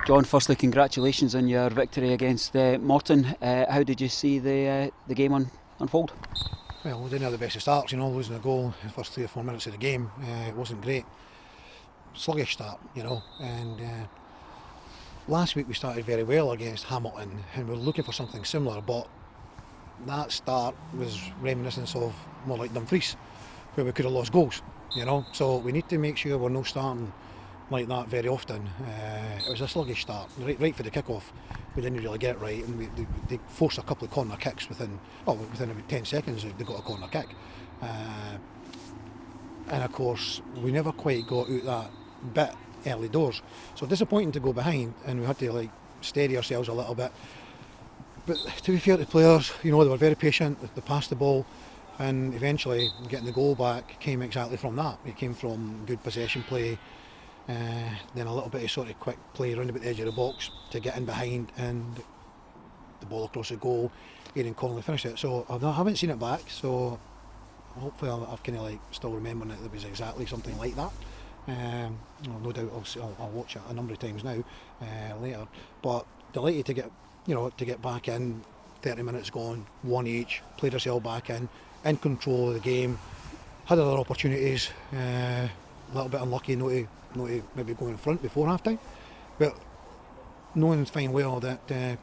John, firstly, congratulations on your victory against Morton. How did you see the game unfold? Well, we didn't have the best of starts, losing a goal in the first 3 or 4 minutes of the game. It wasn't great. Sluggish start, and last week we started very well against Hamilton and we were looking for something similar, but that start was reminiscent of more like Dumfries, where we could have lost goals, so we need to make sure we're not starting like that very often. It was a sluggish start, right for the kick-off. We didn't really get it right, and they forced a couple of corner kicks within about 10 seconds. They got a corner kick, and of course we never quite got out that bit early doors. So disappointing to go behind, and we had to steady ourselves a little bit. But to be fair to the players, they were very patient. They passed the ball, and eventually getting the goal back came exactly from that. It came from good possession play. Then a little bit of sort of quick play around about the edge of the box to get in behind, and the ball across the goal. Aidan Connolly finished it. So I haven't seen it back, so hopefully I've kind of still remembering that there was exactly something like that. No doubt I'll watch it a number of times now later. But delighted to get back in. 30 minutes gone, one each. Played ourselves back in control of the game. Had other opportunities. A little bit unlucky not to maybe go in front before half time, but knowing fine well that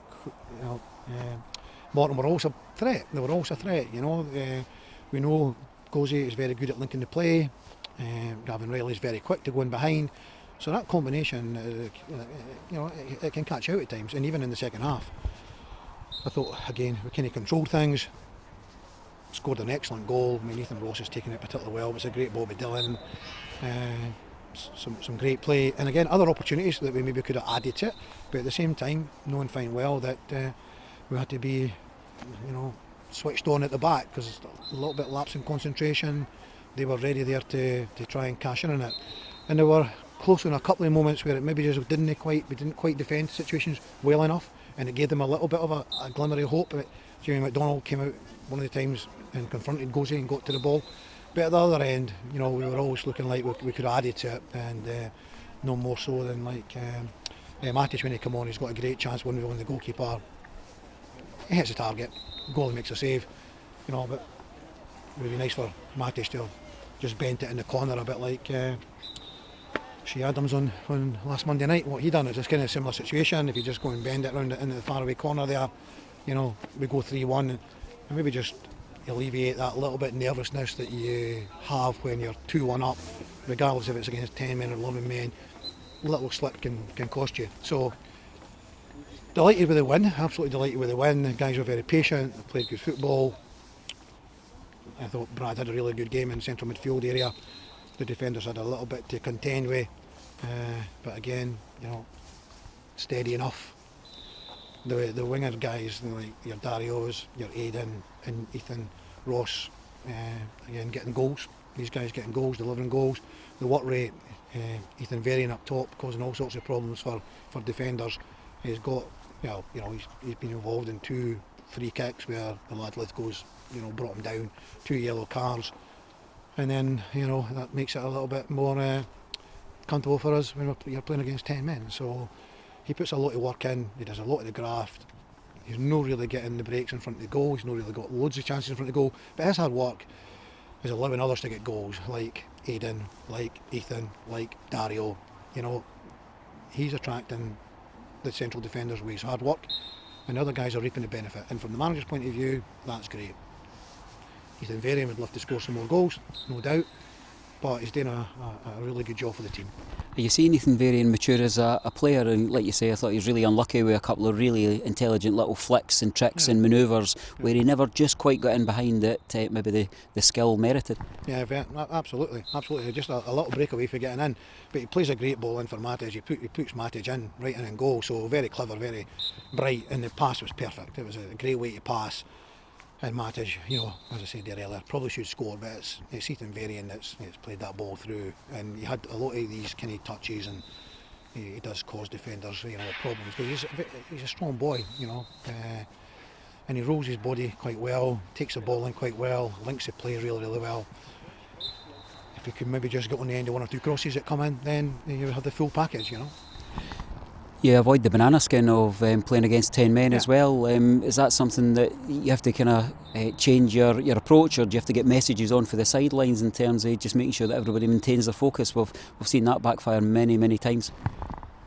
Morton were also a threat. They were also a threat. We know Gozie is very good at linking the play. Gavin Riley is very quick to go in behind. So that combination, it can catch out at times. And even in the second half, I thought again we kind of controlled things. Scored an excellent goal. I mean, Ethan Ross has taken it particularly well. It was a great ball by Dylan. Some great play, and again other opportunities that we maybe could have added to it, but at the same time knowing fine well that we had to be switched on at the back, because a little bit lapse in concentration. They were ready there to try and cash in on it, and they were close in a couple of moments where it maybe just we didn't quite defend situations well enough, and it gave them a little bit of a glimmer of hope. But Jamie McDonald came out one of the times and confronted Gozie and got to the ball. But at the other end, we were always looking like we could have added to it, and no more so than Matic when he come on. He's got a great chance when the goalkeeper. He hits the target, goalie makes a save, but it would be nice for Matic to have just bent it in the corner a bit like Shea Adams on last Monday night. What he done is this kind of similar situation. If you just go and bend it around in the faraway corner there, we go 3-1 and maybe just alleviate that little bit of nervousness that you have when you're 2-1 up, regardless if it's against 10 men or 11 men. A little slip can cost you. So delighted with the win, absolutely delighted with the win. The guys were very patient, they played good football. I thought Brad had a really good game in the central midfield area. The defenders had a little bit to contend with, but again, steady enough. The winger guys, like your Darios, your Aidan and Ethan Ross, again getting goals. These guys getting goals, delivering goals. The work rate, Ethan Varian up top, causing all sorts of problems for defenders. He's got, he's been involved in 2 free kicks where the lad Lithgow's, brought him down, 2 yellow cards, and then that makes it a little bit more comfortable for us when you're playing against 10 men. So he puts a lot of work in. He does a lot of the graft. He's not really getting the breaks in front of the goal. He's not really got loads of chances in front of the goal. But his hard work is allowing others to get goals, like Aidan, like Ethan, like Dario. He's attracting the central defenders with his hard work, and the other guys are reaping the benefit. And from the manager's point of view, that's great. Ethan Varian would love to score some more goals, no doubt, but he's doing a really good job for the team. Are you seeing Ethan Varian mature as a player? And like you say, I thought he was really unlucky with a couple of really intelligent little flicks and tricks and manoeuvres where he never just quite got in behind it. Maybe the skill merited. Yeah, absolutely. Just a little breakaway for getting in, but he plays a great ball in for Matic. He puts Matic in right in goal. So very clever, very bright, and the pass was perfect. It was a great way to pass. And Matic, as I said there earlier, probably should score, but it's Ethan Varian that's played that ball through, and he had a lot of these kind of touches, and he does cause defenders problems. But he's a strong boy, and he rolls his body quite well, takes the ball in quite well, links the play really, really well. If he could maybe just get on the end of 1 or 2 crosses that come in, then you have the full package, You avoid the banana skin of playing against 10 men as well. Is that something that you have to kind of change your approach, or do you have to get messages on for the sidelines in terms of just making sure that everybody maintains their focus? We've seen that backfire many, many times.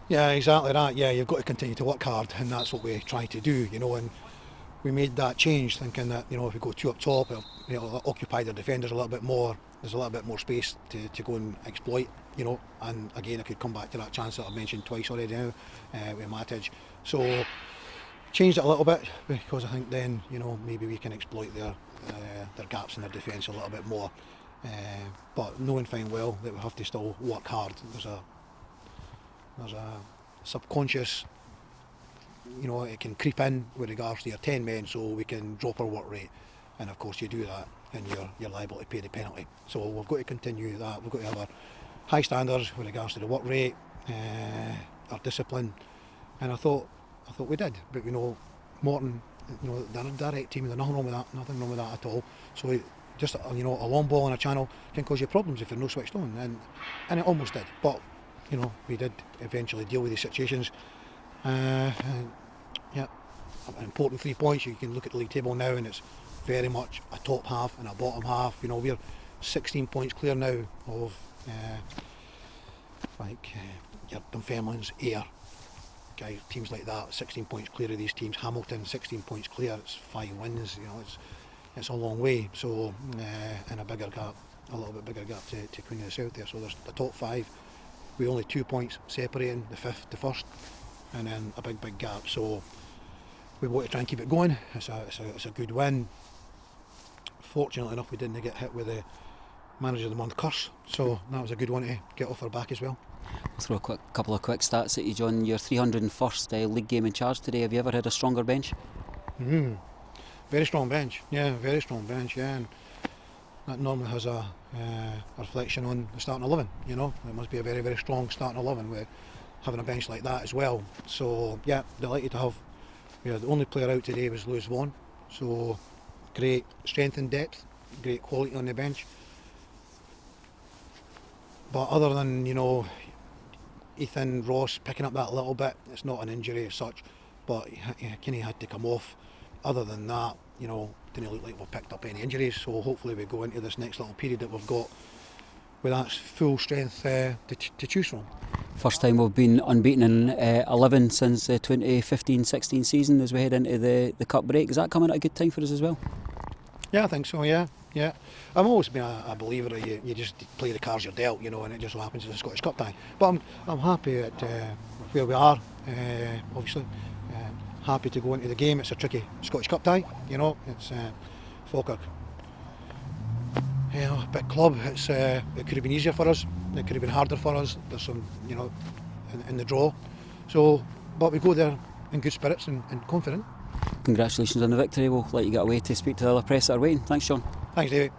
Yeah, exactly that. Yeah, you've got to continue to work hard, and that's what we try to do, and we made that change thinking that, if we go two up top, it'll occupy the defenders a little bit more. There's a little bit more space to go and exploit, and again I could come back to that chance that I've mentioned twice already now with Matic. So changed it a little bit, because I think then, maybe we can exploit their gaps in their defence a little bit more. But knowing fine well that we have to still work hard. There's a subconscious, it can creep in with regards to your 10 men, so we can drop our work rate, and of course you do that and you're liable to pay the penalty. So we've got to continue that. We've got to have our high standards with regards to the work rate, our discipline, and I thought we did. But Morton, they're a direct team, there's nothing wrong with that at all. So just a long ball on a channel can cause you problems if you're not switched on, and it almost did. But we did eventually deal with these situations. An important 3 points. You can look at the league table now, and it's very much a top half and a bottom half. We're 16 points clear now of your Dunfermline's, Ayr, teams like that. 16 points clear of these teams. Hamilton 16 points clear. It's 5 wins. It's a long way. So and a little bit bigger gap to Queen of the South there. So there's the top 5. We only 2 points separating the 5th to 1st, and then a big gap. So we want to try and keep it going. It's a good win. Fortunately enough, we didn't get hit with the Manager of the Month curse, so that was a good one to get off our back as well. I'll throw a couple of quick stats at you, John. Your 301st league game in charge today. Have you ever had a stronger bench? Very strong bench. Yeah, very strong bench. Yeah, and that normally has a reflection on the starting 11. It must be a very, very strong starting 11 with having a bench like that as well. So yeah, delighted to have. The only player out today was Lewis Vaughan. So great strength and depth, great quality on the bench. But other than Ethan Ross picking up that little bit, it's not an injury as such. But Kinney had to come off. Other than that, didn't look like we've picked up any injuries. So hopefully we go into this next little period that we've got with that full strength to choose from. First time we've been unbeaten in 11 since the 2015-16 season as we head into the cup break. Is that coming at a good time for us as well? Yeah, I think so. Yeah. I've always been a believer that you just play the cards you're dealt, and it just so happens it's a Scottish Cup tie. But I'm happy at where we are. Obviously, happy to go into the game. It's a tricky Scottish Cup tie. It's Falkirk. A big club. It could have been easier for us. It could have been harder for us. There's some, in the draw. So, but we go there in good spirits and confident. Congratulations on the victory. We'll let you get away to speak to the other press that are waiting. Thanks, John. Thanks, David.